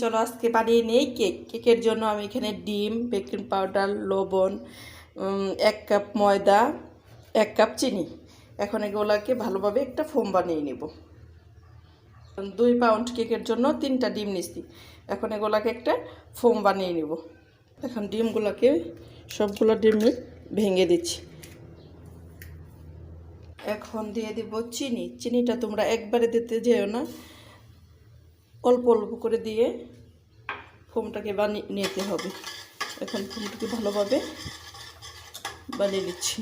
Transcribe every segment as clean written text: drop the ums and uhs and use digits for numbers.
চলো আজকে বানিয়ে নেই কেকের জন্য আমি এখানে ডিম, বেকিং পাউডার, লবণ, 1 কাপ ময়দা, 1 কাপ চিনি। এখন এগুলোকে ভালোভাবে একটা ফোম বানিয়ে নেব। 2 পাউন্ড কেকের জন্য 3টা ডিম নিচ্ছি। এখন এগুলোকে একটা ফোম বানিয়ে নেব। এখন ডিমগুলোকে সবগুলো ডিম ভেঙে দিচ্ছি। এখন দিয়ে দিব চিনি। চিনিটা তোমরা একবারে দিতে যেও না, অল্প অল্প করে দিয়ে ফোমটাকে বানিয়ে নিতে হবে। এখন ফোমটাকে ভালোভাবে বানিয়ে নিচ্ছি।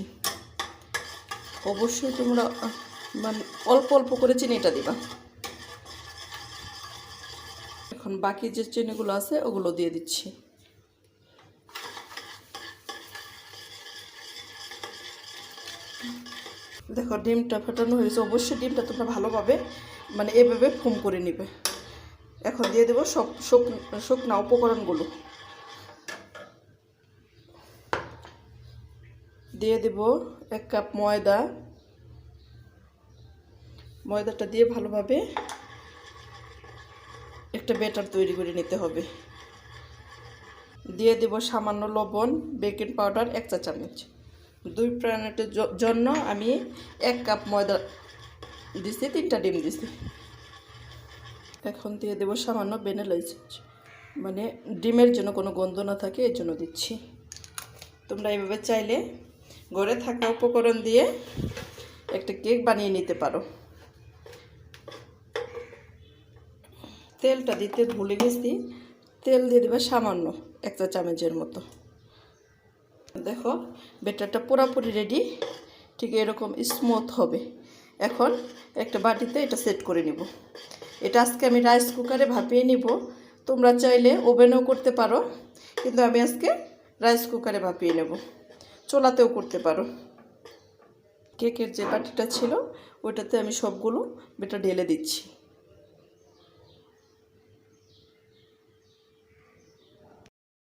অবশ্যই তোমরা মানে অল্প অল্প করে চিনিটা দিবা। এখন বাকি যে চিনিগুলো আছে ওগুলো দিয়ে দিচ্ছি। দেখো ডিমটা ফাটানো হয়েছে। অবশ্যই ডিমটা তোমরা ভালোভাবে মানে এভাবে ফোম করে নেবে। এখন দিয়ে দেবো সব শুকনো উপকরণগুলো। দিয়ে দেব 1 কাপ ময়দা। ময়দাটা দিয়ে ভালোভাবে একটা ব্যাটার তৈরি করে নিতে হবে। দিয়ে দেব সামান্য লবণ, বেকিং পাউডার 1 চা চামচ। 2 প্যানেটের জন্য আমি 1 কাপ ময়দা দিছি, 3টা ডিম দিছি। এখন দিয়ে দেব সামান্য ভ্যানিলা এসেন্স, মানে ডিমের জন্য কোনো গন্ধ না থাকে এর জন্য দিচ্ছি। তোমরা এইভাবে চাইলে ঘরে থাকা উপকরণ দিয়ে একটা কেক বানিয়ে নিতে পারো। তেলটা দিতে ভুলে গেছি, তেল দিয়ে দেবে সামান্য 1 চা চামচের মতো। দেখো ব্যাটারটা পুরোপুরি রেডি, ঠিক এরকম স্মুথ হবে। এখন একটা বাটিতে এটা সেট করে নিব। এটা আজকে আমি রাইস কুকারে ভাপিয়ে নিব। তোমরা চাইলে ওভেনেও করতে পারো, কিন্তু আমি আজকে রাইস কুকারে ভাপিয়ে নেব। চুলাতেও করতে পারো। কেকের যে বাটিটা ছিল ওইটাতে আমি সবগুলো ব্যাটার ঢেলে দিচ্ছি।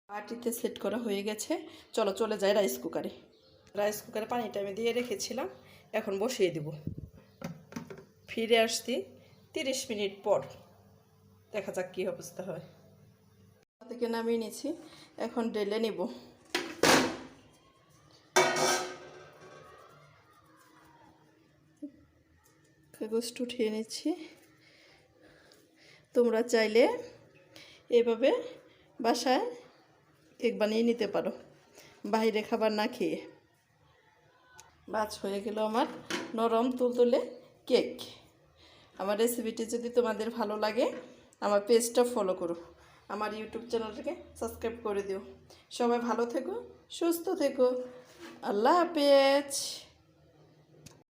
বাটিতে সেট করা হয়ে গেছে। চলো চলে যাই রাইস কুকারে। রাইস কুকারে পানিটা আমি দিয়ে রেখেছিলাম, এখন বসিয়ে দেব। ফিরে আসছি 30 মিনিট পর। দেখা যাক কী অবস্থা হয়। থেকে নামিয়ে নিয়েছি, এখন ঢেলে নিব। কাগজটা উঠিয়ে নিচ্ছি। তোমরা চাইলে এভাবে বাসায় কেক বানিয়ে নিতে পারো, বাইরে খাবার না খেয়ে। বাস হয়ে গেল আমার নরম তুলতুলে কেক। আমার রেসিপিটি যদি তোমাদের ভালো লাগে আমার পেজটা ফলো করো, আমার ইউটিউব চ্যানেলটাকে সাবস্ক্রাইব করে দিও। সবাই ভালো থেকো, সুস্থ থেকো। আল্লাহ হাফেজ।